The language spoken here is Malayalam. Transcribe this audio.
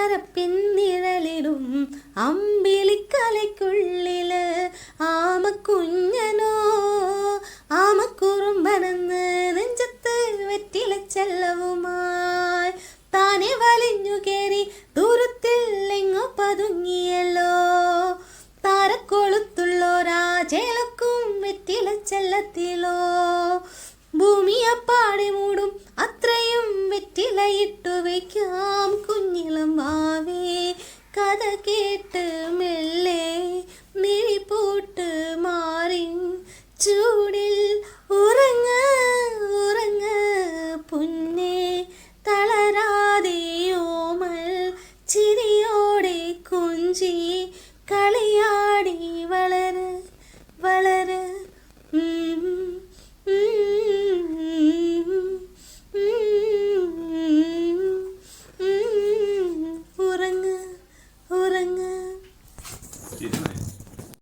മരപ്പിന്നിഴലിലും അമ്പിളിക്കലയ്ക്കുള്ളില് ആമക്കുഞ്ഞനോ ആമക്കുറുമ്പനെന്ന് നെഞ്ചത്ത് വെറ്റിലച്ചെല്ലവുമായി താനെ വലിഞ്ഞു കയറി ദൂരത്തിൽ എങ്ങോ പതുങ്ങിയല്ലോ. താരക്കൊളുത്തുള്ളോരാചേലക്കും വെറ്റിലച്ചെല്ലത്തിലോ. ഭൂമിയപ്പാടെ മൂടും അത്രയും വെറ്റിലയിട്ടു വയ്ക്കാം കുഞ്ഞിളം വാവേ. കഥ കേട്ട് മെല്ലെ മിഴിപൂട്ട് മാറി ചൂടിൽ ഉറങ്ങ ഉറങ്ങ പൊന്നേ. തളരാതെയോമൽ ചിരിയോടെ കൊഞ്ചി